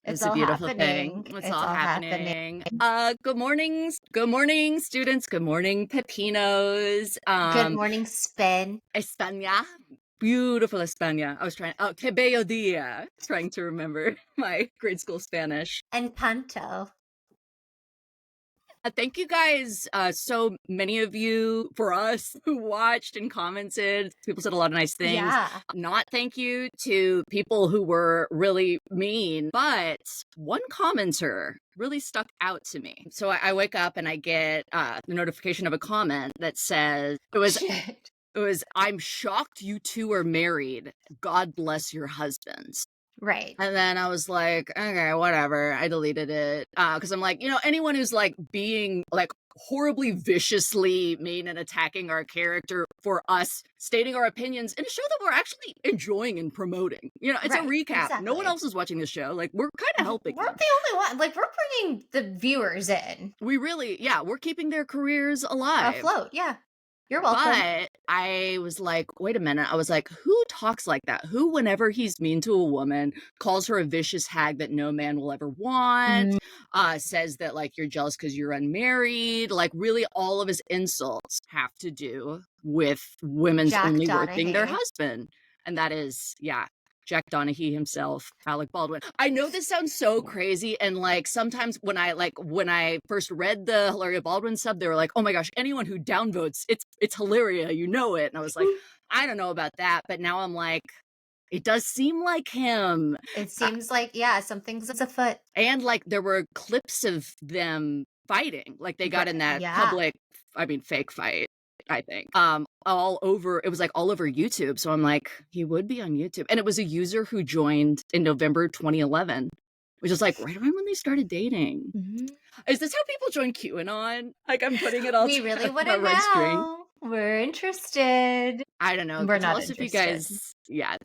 It's a all beautiful thing. happening. It's all happening. Good morning. Good morning, students. Good morning, pepinos. Good morning, Spin. España. Beautiful España. I was trying, que bello dia. Trying to remember my grade school Spanish. Encanto. Thank you guys, so many of you, for us, who watched and commented. People said a lot of nice things. Yeah. Not thank you to people who were really mean, but one commenter really stuck out to me. So I wake up and I get the notification of a comment that says, it was, I'm shocked you two are married. God bless your husbands. Right. And then I was like, okay, whatever. I deleted it. Because I'm like, anyone who's like being like horribly viciously mean and attacking our character for us stating our opinions in a show that we're actually enjoying and promoting. It's a recap. Exactly. No one else is watching the show. Like, we're kind of helping. We're the only one. Like, we're bringing the viewers in. We really, we're keeping their careers alive. Afloat, yeah. You're welcome. But I was like, wait a minute. I was like, who talks like that? Who, whenever he's mean to a woman, calls her a vicious hag that no man will ever want, says that, like, you're jealous because you're unmarried. Like, really, all of his insults have to do with women's Jack only Donaghy. working their husband. And that is, Jack Donaghy himself, Alec Baldwin. I know this sounds so crazy, and like sometimes when I first read the Hilaria Baldwin sub, they were like, "Oh my gosh, anyone who downvotes, it's Hilaria, you know it." And I was like, I don't know about that, but now I'm like, it does seem like him. It seems like something's afoot. And like there were clips of them fighting, like they got in that fake fight. I think all over, it was like all over YouTube. So I'm like, he would be on YouTube. And it was a user who joined in November 2011, which is like right around when they started dating. Is this how people join QAnon? Like, I'm putting it all we really want to know. We're interested. I don't know. We're tell not us interested.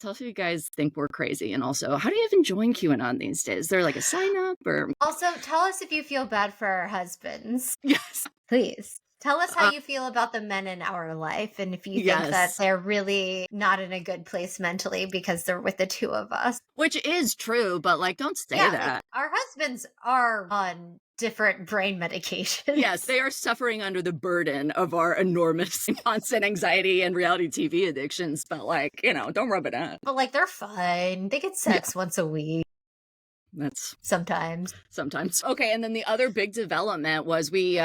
tell us if you guys think we're crazy. And also, how do you even join QAnon these days? Is there like a sign up or? Also, tell us if you feel bad for our husbands. Yes. Please. Tell us how you feel about the men in our life, and if you think that they're really not in a good place mentally because they're with the two of us. Which is true, but like, don't say that. Like, our husbands are on different brain medications. Yes, they are suffering under the burden of our enormous constant anxiety and reality TV addictions, but like, don't rub it in. But like, they're fine. They get sex once a week. That's sometimes. Okay, and then the other big development was we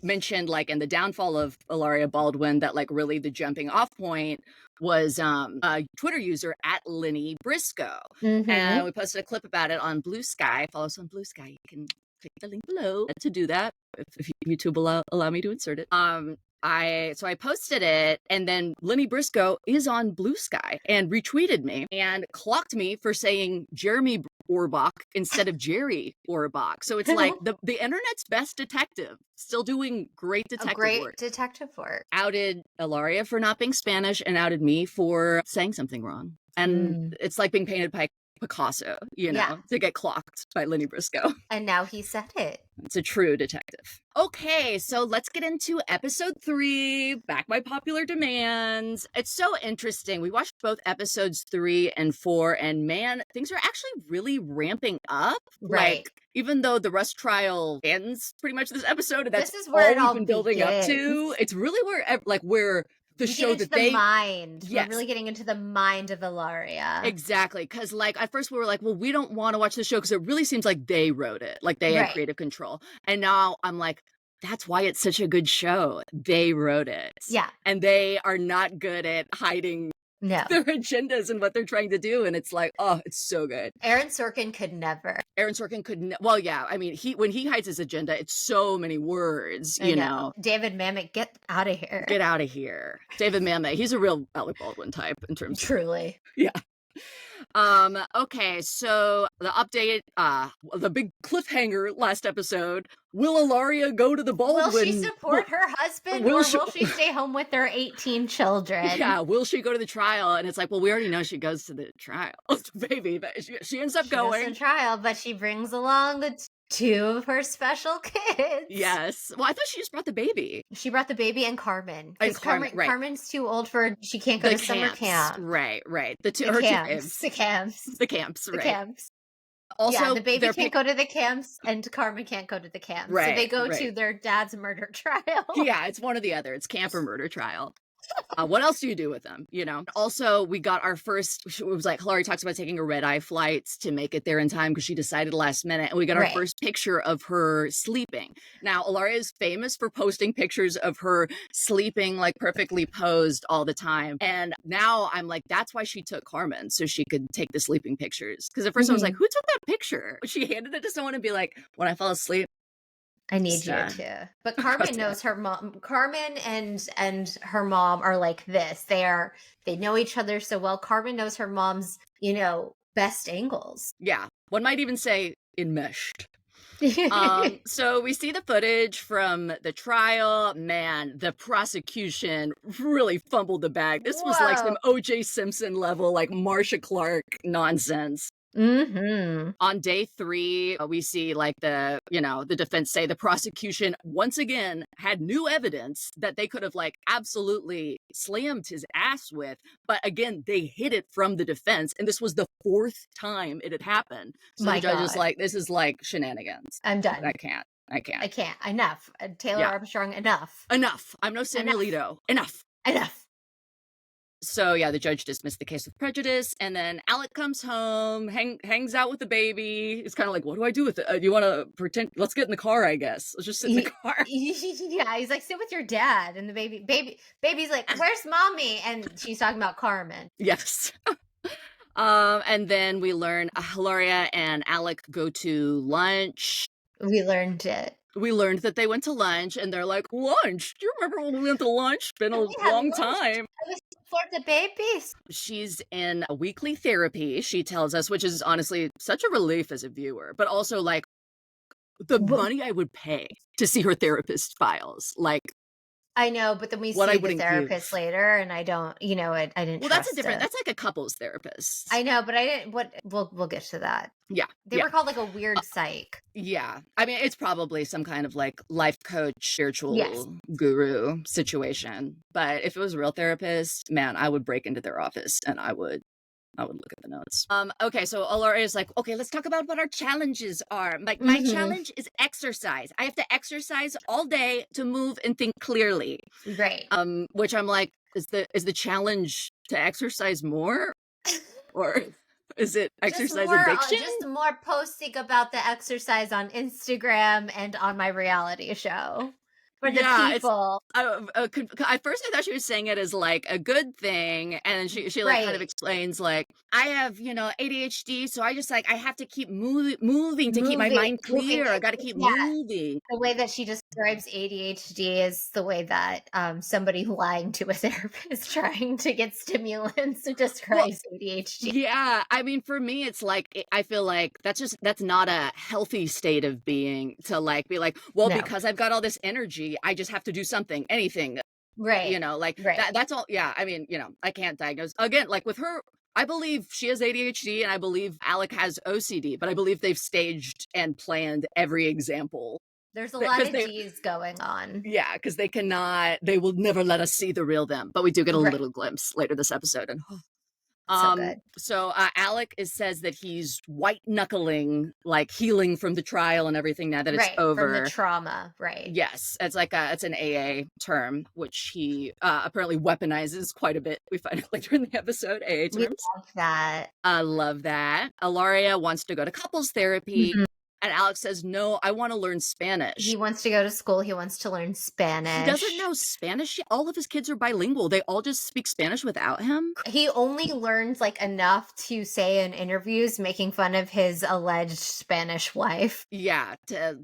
mentioned like in the downfall of Hilaria Baldwin that like really the jumping off point was a Twitter user at Lenny Briscoe. And we posted a clip about it on Blue Sky. Follow us on Blue Sky. You can click the link below to do that if YouTube allow me to insert it. So I posted it, and then Lenny Briscoe is on Blue Sky and retweeted me and clocked me for saying Jeremy Orbach instead of Jerry Orbach. So it's like the internet's best detective, still doing great detective work. Outed Hilaria for not being Spanish and outed me for saying something wrong. And it's like being painted by Picasso, to get clocked by Lenny Briscoe. And now he said it. It's a true detective. Okay, so let's get into episode 3, back by popular demands. It's so interesting. We watched both episodes 3 and 4, and man, things are actually really ramping up. Right. Like, even though the Rust trial ends pretty much this episode, and that's this is where it all we've been building up to. It's really where the show that they mind. Yes. We're really getting into the mind of Hilaria. Exactly. Because like at first we were like, well, we don't want to watch the show because it really seems like they wrote it. Like they had creative control. And now I'm like, that's why it's such a good show. They wrote it. Yeah. And they are not good at hiding their agendas and what they're trying to do. And it's like, oh, it's so good. Aaron Sorkin could never. Well, yeah. I mean, when he hides his agenda, it's so many words, you know. David Mamet, get out of here. Get out of here. David Mamet, he's a real Alec Baldwin type in terms of. Truly. Yeah. Okay, so the update, the big cliffhanger last episode, will Hilaria go to the Baldwin? Will she support her husband, or will she stay home with their 18 children? Yeah, will she go to the trial? And it's like, well, we already know she goes to the trial, baby, but she ends up going. She goes to trial, but she brings along the 2 of her special kids. Yes. Well, I thought she just brought the baby. She brought the baby and Carmen. And Carmen, right. Carmen's too old she can't go to summer camp. Right. The camps. The camps, right. Also, the baby can't go to the camps and Carmen can't go to the camps. So they Right, go right. to their dad's murder trial. Yeah, it's one or the other. It's camp or murder trial. What else do you do with them? You know. Also, we got our first. It was like Hilary talks about taking a red-eye flight to make it there in time because she decided last minute, and we got our first picture of her sleeping. Now, Ilaria is famous for posting pictures of her sleeping like perfectly posed all the time, and now I'm like, that's why she took Carmen so she could take the sleeping pictures. Because at first I was like, who took that picture? She handed it to someone and be like, when I fall asleep, I need you to. But Carmen knows her mom. Carmen and her mom are like this. They know each other so well. Carmen knows her mom's, best angles. Yeah. One might even say enmeshed. So we see the footage from the trial. Man, the prosecution really fumbled the bag. This was like some O.J. Simpson level, like Marcia Clark nonsense. On day 3, we see like the defense say the prosecution once again had new evidence that they could have like absolutely slammed his ass with. But again, they hid it from the defense. And this was the 4th time it had happened. So the judge is like, this is like shenanigans. I'm done. I can't. Enough. Taylor Armstrong, enough. I'm no Samuel Alito. Enough. So yeah, the judge dismissed the case with prejudice, and then Alec comes home, hangs out with the baby. It's kind of like, what do I do with it? Do you want to pretend? Let's get in the car, I guess. Let's just sit in the car. Yeah, he's like, sit with your dad, and the baby's like, where's mommy? And she's talking about Carmen. Yes. And then we learn Hilaria and Alec go to lunch. We learned that they went to lunch, and they're like, lunch? Do you remember when we went to lunch? It's been a long time. For the babies. She's in a weekly therapy, she tells us, which is honestly such a relief as a viewer, but also like the money I would pay to see her therapist files. Like, I know, but then we see the therapist later, and I don't, I didn't. Well, that's that's like a couples therapist. I know, but I didn't. We'll get to that. Yeah, they were called like a weird psych. Yeah, I mean, it's probably some kind of like life coach, spiritual guru situation. But if it was a real therapist, man, I would break into their office and I would look at the notes. Okay, so Alaria is like, okay, let's talk about what our challenges are. Like, my challenge is exercise. I have to exercise all day to move and think clearly. Right. Which I'm like, is the challenge to exercise more? Or is it exercise addiction? Just more posting about the exercise on Instagram and on my reality show. For the people. At first I thought she was saying it as like a good thing, and then she like kind of explains like, I have ADHD, so I just like I have to keep moving to keep my mind clear. I got to keep moving. The way that she describes ADHD is the way that somebody lying to a therapist trying to get stimulants describes ADHD. Yeah, I mean, for me, it's like I feel like that's not a healthy state of being to like be like, well, because I've got all this energy, I just have to do something, anything. Right. That's all. Yeah. I mean, I can't diagnose. Again, like with her, I believe she has ADHD and I believe Alec has OCD, but I believe they've staged and planned every example. There's a lot of D's going on. Yeah, because they will never let us see the real them. But we do get a little glimpse later this episode. And so good. So Alec says that he's white knuckling, like healing from the trial and everything now that it's over. From the trauma, right. Yes. It's like it's an AA term, which he apparently weaponizes quite a bit. We find out later in the episode, AA terms. We love that. I love that. Ilaria wants to go to couples therapy. And Alex says, no, I want to learn Spanish. He wants to go to school. He wants to learn Spanish. He doesn't know Spanish. All of his kids are bilingual. They all just speak Spanish without him. He only learns like enough to say in interviews, making fun of his alleged Spanish wife. Yeah, to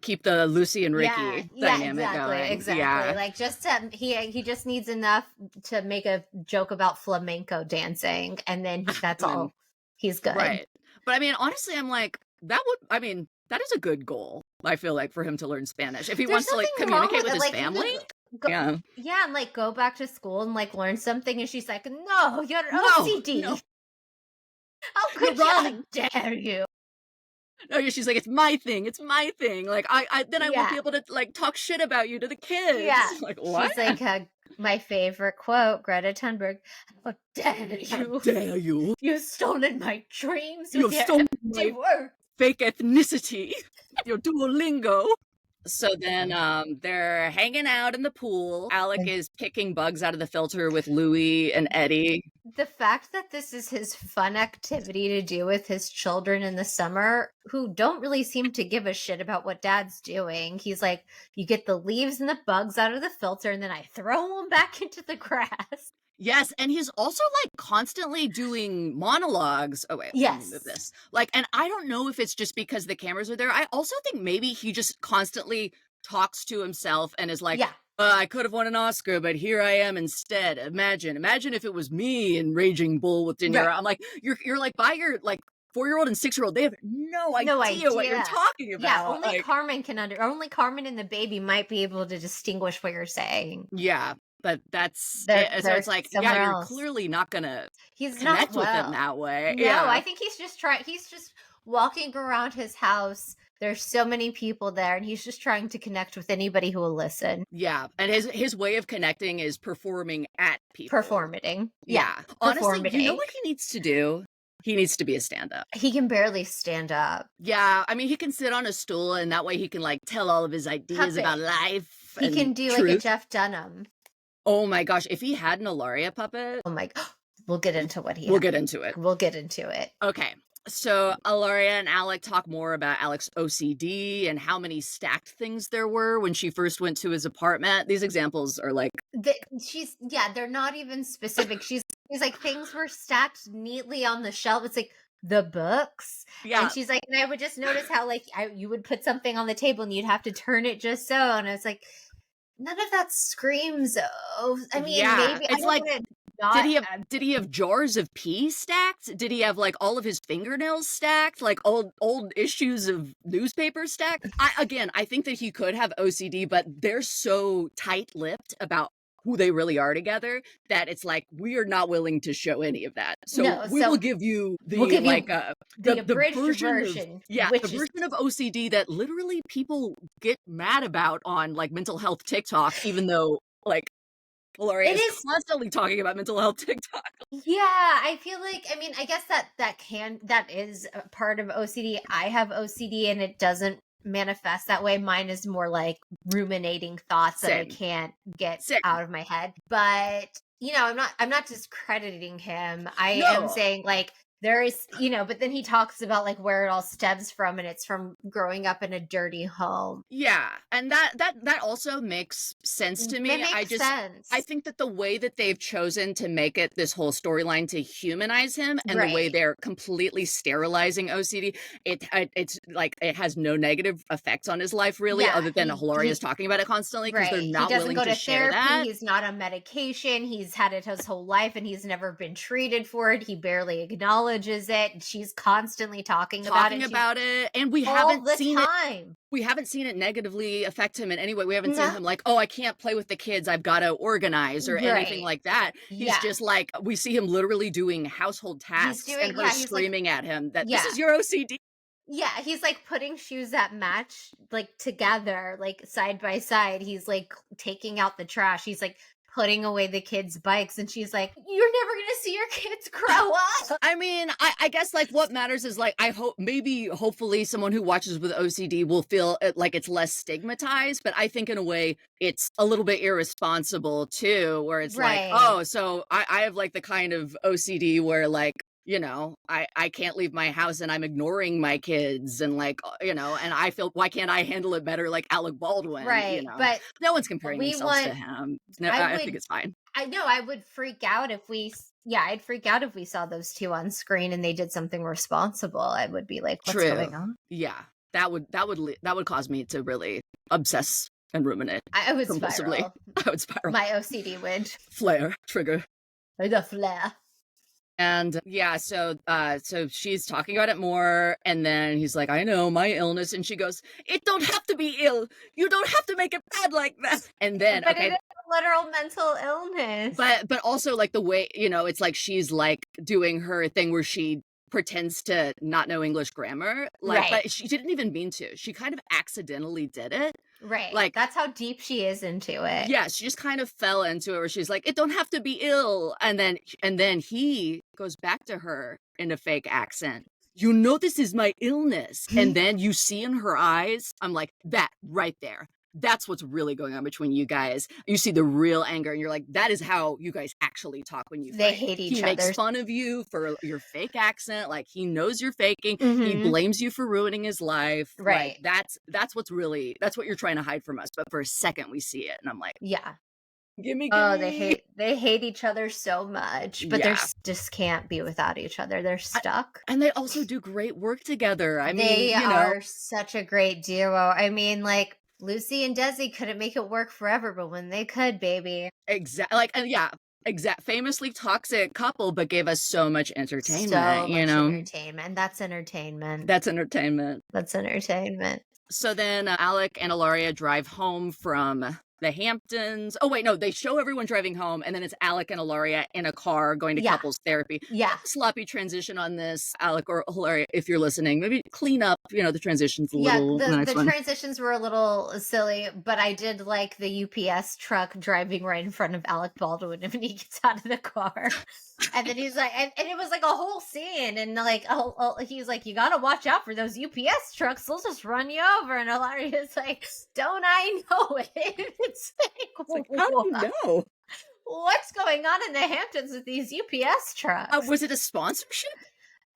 keep the Lucy and Ricky dynamic going. Exactly. Yeah. Like just he just needs enough to make a joke about flamenco dancing, and then that's all. He's good. Right. But I mean, honestly, I'm like, that is a good goal, I feel like, for him to learn Spanish. If he wants to like communicate with his family. And like go back to school and like learn something. And she's like, no, you're OCD. No. How could you? Dare you? No, she's like, it's my thing. Like I won't be able to like talk shit about you to the kids. Yeah. Like what? She's like, my favorite quote, Greta Thunberg. How dare you? How dare you? You've stolen my dreams. You've stolen my work. fake ethnicity, your Duolingo. So then they're hanging out in the pool. Alec is picking bugs out of the filter with Louie and Eddie. The fact that this is his fun activity to do with his children in the summer, who don't really seem to give a shit about what dad's doing. He's like, you get the leaves and the bugs out of the filter, and then I throw them back into the grass. Yes, and he's also like constantly doing monologues. Oh wait, yes. Let me move this. Like, and I don't know if it's just because the cameras are there. I also think maybe he just constantly talks to himself and is like, I could have won an Oscar, but here I am instead. Imagine if it was me in Raging Bull with De Niro. Right. I'm like, you're like by your like 4-year-old and 6-year-old, they have no idea what you're talking about. Yeah, only like, Carmen only Carmen and the baby might be able to distinguish what you're saying. Yeah. But that's so it's like, yeah, you're clearly not gonna connect with him that way. No, I think he's just walking around his house. There's so many people there, and he's just trying to connect with anybody who will listen. Yeah, and his way of connecting is performing at people. Performating. Yeah. Honestly, you know what he needs to do? He needs to be a stand-up. He can barely stand up. Yeah, I mean, he can sit on a stool, and that way he can like tell all of his ideas about life. He can do like a Jeff Dunham. Oh my gosh, if he had an Ilaria puppet. Oh my god. We'll get into what he We'll get into it. We'll get into it. Okay. So Ilaria and Alec talk more about Alec's OCD and how many stacked things there were when she first went to his apartment. These examples are like they're not even specific. She's like, things were stacked neatly on the shelf. It's like the books. Yeah. And she's like, and I would just notice how like you would put something on the table and you'd have to turn it just so. And it's like, none of that screams. Oh, I mean, maybe it's like, did he have jars of pee stacked? Did he have like all of his fingernails stacked? Like old issues of newspapers stacked? I think that he could have OCD, but they're so tight-lipped about who they really are together that it's like, we are not willing to show any of that. So we will give you the abridged version. The version of OCD that literally people get mad about on like mental health TikTok, even though like Ilaria is constantly talking about mental health TikTok. Yeah, I feel like, I mean, I guess that is a part of OCD. I have OCD and it doesn't manifest that way. Mine is more like ruminating thoughts that I can't get out of my head. But you know, I'm not discrediting him. I am saying like there is, you know, but then he talks about like where it all stems from, and it's from growing up in a dirty home. Yeah, and that also makes sense to me. It makes sense. I think that the way that they've chosen to make it this whole storyline to humanize him, and the way they're completely sterilizing OCD, it's like it has no negative effects on his life really, other than Hilaria's talking about it constantly because they're not willing to share that. He's not on medication. He's had it his whole life, and he's never been treated for it. He barely acknowledges it. She's constantly talking about it, and we haven't seen it. We haven't seen it negatively affect him in any way. We haven't seen him like, oh, I can't play with the kids, I've got to organize or anything like that. He's just like, we see him literally doing household tasks and her screaming at him that this is your OCD. Yeah, he's like putting shoes that match like together, like side by side. He's like taking out the trash. He's like putting away the kids' bikes, and she's like, you're never gonna see your kids grow up. I mean, I guess like what matters is like, hopefully someone who watches with OCD will feel like it's less stigmatized, but I think in a way it's a little bit irresponsible too, where it's like, oh, so I have like the kind of OCD where like, you know, I can't leave my house and I'm ignoring my kids and like, you know, and I feel, why can't I handle it better like Alec Baldwin? Right. You know? But no one's comparing themselves to him. No, I think it's fine. I know I would freak out if I'd freak out if we saw those two on screen and they did something responsible. I would be like, what's going on? Yeah. That would cause me to really obsess and ruminate. I would compulsively. spiral. I would spiral. My OCD would. Flare. Trigger. The flare. And so she's talking about it more, and then he's like, I know my illness, and she goes, it don't have to be ill. You don't have to make it bad like that. And then but it is a literal mental illness. But also like the way, you know, it's like she's like doing her thing where she pretends to not know English grammar, like, but she didn't even mean to. She kind of accidentally did it. Right. Like, that's how deep she is into it. Yeah, she just kind of fell into it where she's like, it don't have to be ill. And then he goes back to her in a fake accent. you know this is my illness. And then you see in her eyes, I'm like, that right there. That's what's really going on between you guys. You see the real anger, and you're like, that is how you guys actually talk when you They fight. hate each He other. makes fun of you for your fake accent. Like, he knows you're faking. He Mhm. blames you for ruining his life. Right. Like, that's what's really, that's what you're trying to hide from us. But for a second we see it, and I'm like, Yeah. gimme. Oh, they hate each other so much, but Yeah. they just can't be without each other. They're stuck. And they also do great work together. I mean, They you know, are such a great duo. I mean, like, Lucy and Desi couldn't make it work forever, but when they could, baby. like, and yeah, famously toxic couple, but gave us so much entertainment. So you much know, entertainment. That's entertainment. that's entertainment. That's entertainment. So then Alec and Ilaria drive home from the Hamptons. Oh, wait, no, they show everyone driving home, and then it's Alec and Ilaria in a car going to couples therapy. Yeah. Sloppy transition on this, Alec or Ilaria, if you're listening. Maybe clean up, the transitions a little. Yeah, the one. transitions were a little silly, but I did like the UPS truck driving right in front of Alec Baldwin when he gets out of the car. And then he's like, and it was like a whole scene, and like, he's like, you gotta watch out for those UPS trucks; they'll just run you over. And Ilaria's like, don't I know it? It's like, how do you know? What's going on in the Hamptons with these UPS trucks? Was it a sponsorship?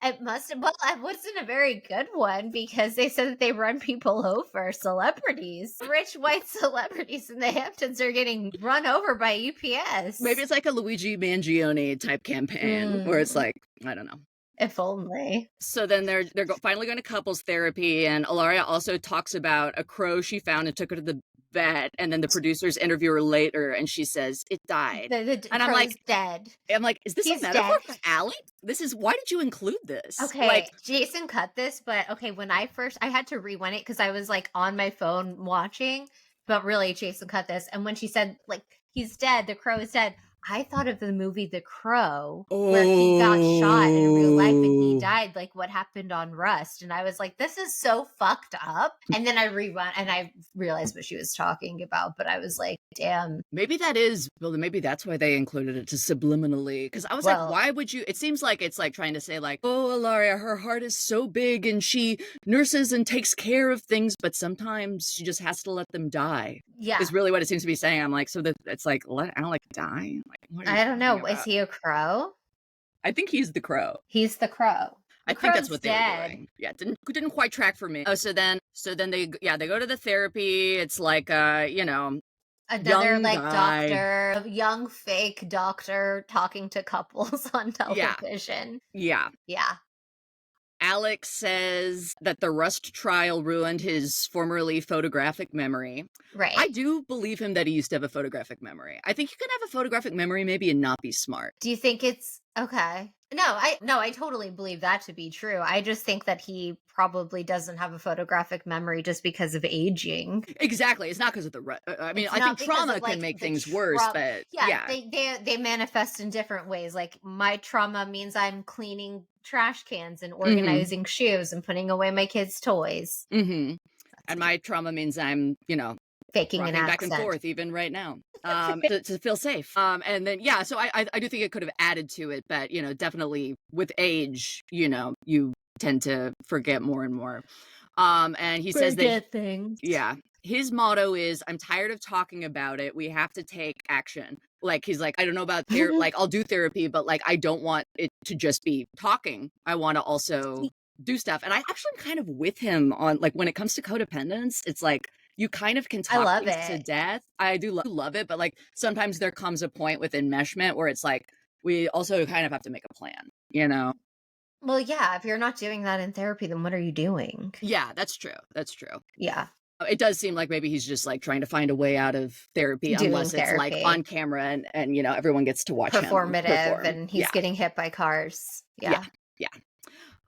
It must have. Well, it wasn't a very good one because they said that they run people over, celebrities. Rich white celebrities in the Hamptons are getting run over by UPS. Maybe it's like a Luigi Mangione type campaign where it's like, I don't know. If only. So then they're finally going to couples therapy, and Ilaria also talks about a crow she found and took her to the vet, and then the producers interview her later, and she says it died. The and I'm like, dead. I'm like, is this He's a metaphor dead. for Alec? Why did you include this? Okay, like, Jason cut this, but okay, when I had to rewind it because I was like on my phone watching, but really Jason cut this, and when she said like he's dead, the crow is dead, I thought of the movie The Crow, where he got shot in real life and he died, like what happened on Rust. And I was like, this is so fucked up. And then I rewound and I realized what she was talking about. But I was like, damn. Maybe that's why they included it to subliminally. Because I was like, why would you? It seems like it's like trying to say like, oh, Ilaria, her heart is so big and she nurses and takes care of things, but sometimes she just has to let them die. Yeah. Is really what it seems to be saying. I'm like, so that it's like, Alec die? Like, I don't know. Is he a crow? I think he's the crow. He's the crow. I think that's what they were doing. Yeah, didn't quite track for me. Oh, so then they go to the therapy. It's like another like guy. doctor, a young fake doctor talking to couples on television. Yeah. Alex says that the Rust trial ruined his formerly photographic memory. Right. I do believe him that he used to have a photographic memory. I think you can have a photographic memory maybe and not be smart. Do you think it's okay? No, I totally believe that to be true. I just think that he probably doesn't have a photographic memory just because of aging. Exactly. It's not because of I mean, I think trauma can make things worse, but yeah. They manifest in different ways. Like my trauma means I'm cleaning trash cans and organizing shoes and putting away my kids' toys. Mm-hmm. And my trauma means I'm, faking an accent back and forth even right now to feel safe. And then so I do think it could have added to it, but definitely with age, you tend to forget more and more. And he says that things. Yeah. His motto is, I'm tired of talking about it. We have to take action. Like, he's like, I don't know about therapy. Like, I'll do therapy, but like, I don't want it to just be talking. I want to also do stuff. And I actually am kind of with him on like, when it comes to codependence, it's like, you kind of can talk things to death. I do love it. But like, sometimes there comes a point with enmeshment where it's like, we also kind of have to make a plan, Well, yeah, if you're not doing that in therapy, then what are you doing? Yeah, that's true. Yeah. It does seem like maybe he's just like trying to find a way out of therapy, unless it's like on camera and everyone gets to watch performative him perform. And he's getting hit by cars. Yeah.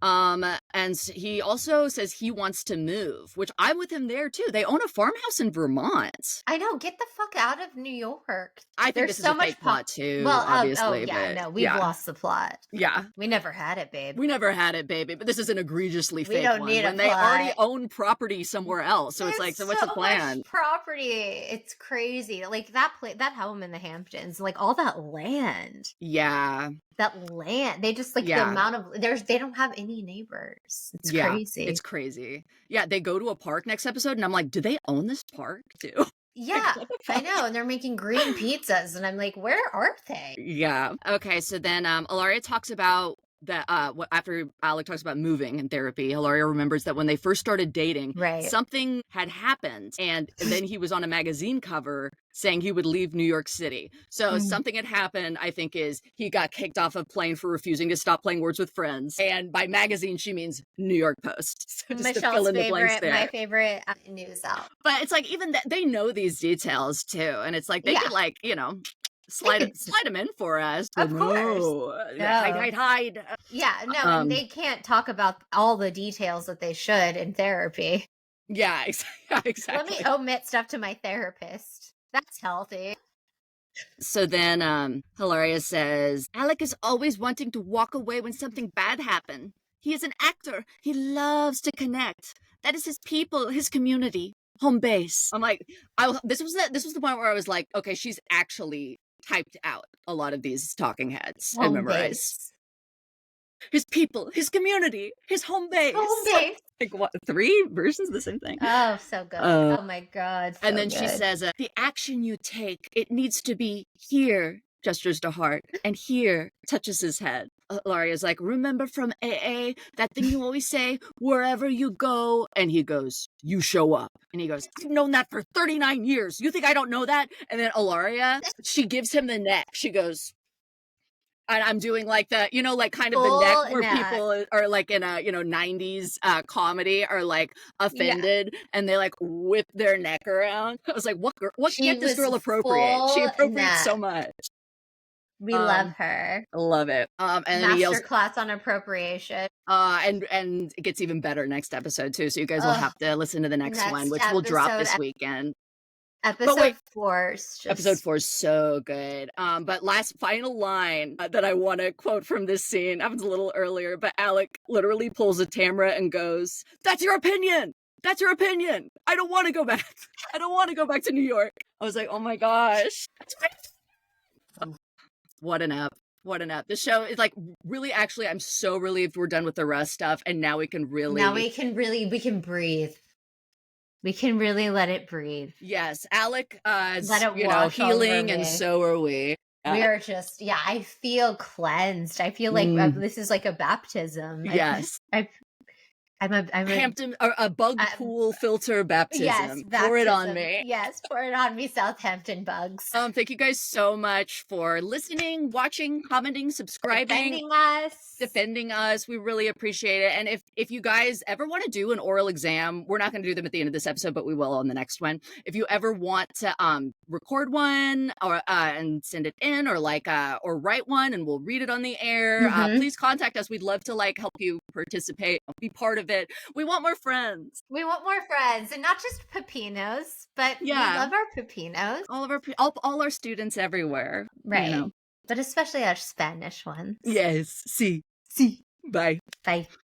And he also says he wants to move, which I'm with him there too. They own a farmhouse in Vermont. I know. Get the fuck out of New York. I think there's so much plot too. Well, obviously, we've lost the plot. Yeah, we never had it, babe. But this is an egregiously fake one. Need when they already own property somewhere else. So it's like, so what's the plan? Much property. It's crazy. Like that home in the Hamptons, like all that land. Yeah. that land. They just like the amount of they don't have any neighbors. It's crazy. It's crazy. Yeah, they go to a park next episode, and I'm like, do they own this park too? Yeah, I know. And they're making green pizzas, and I'm like, where are they? Yeah. Okay. So then, Ilaria talks about that. After Alec talks about moving and therapy, Ilaria remembers that when they first started dating, something had happened, and then he was on a magazine cover saying he would leave New York City. So something had happened. I think is he got kicked off a plane for refusing to stop playing Words with Friends, and by magazine she means New York Post. So just Michelle's favorite, my favorite news out. But it's like even they know these details too, and it's like they could like slide them in for us. Of course. Hide. Yeah, no, and they can't talk about all the details that they should in therapy. Yeah, exactly. Let me omit stuff to my therapist. That's healthy. So then Hilaria says, Alec is always wanting to walk away when something bad happened. He is an actor. He loves to connect. That is his people, his community, home base. I'm like, this was the point where I was like, okay, she's actually typed out a lot of these talking heads and memorized. His people, his community, his home base. Home base. Like what? 3 versions of the same thing. Oh, so good. Oh my God. And then she says, the action you take, it needs to be here, gestures to heart, and here, touches his head. Laria's like, remember from AA, that thing you always say, wherever you go? And he goes, you show up. And he goes, I've known that for 39 years. You think I don't know that? And then Ilaria, she gives him the neck. She goes, and I'm doing like the, like kind of the neck where people are like in a, 90s comedy are like offended and they like whip their neck around. I was like, what can't this girl appropriate? She appropriates so much. We love her. Love it. And master class on appropriation. And it gets even better next episode too. So you guys will have to listen to the next one, which will drop this weekend. Episode 4 Episode 4 is so good. But final line that I want to quote from this scene happens a little earlier, but Alec literally pulls a Tamara and goes, "That's your opinion. That's your opinion. I don't want to go back. I don't want to go back to New York." I was like, oh my gosh. What an app. What an app. The show is like really, actually, I'm so relieved we're done with the Russ stuff. And now we can really. We can breathe. We can really let it breathe. Yes. Alec is, healing, and so are we. We are just, I feel cleansed. I feel like this is like a baptism. Yes. I'm a bug pool filter baptism. Yes, pour it on me. Yes, pour it on me, Southampton bugs. Thank you guys so much for listening, watching, commenting, subscribing, defending us. We really appreciate it. And if you guys ever want to do an oral exam, we're not going to do them at the end of this episode, but we will on the next one. If you ever want to record one or and send it in, or or write one, and we'll read it on the air, please contact us. We'd love to help you participate, be part of it. We want more friends. We want more friends, and not just Pepinos, but we love our Pepinos. All our students everywhere, right? But especially our Spanish ones. Yes. Sí. Sí. Bye. Bye.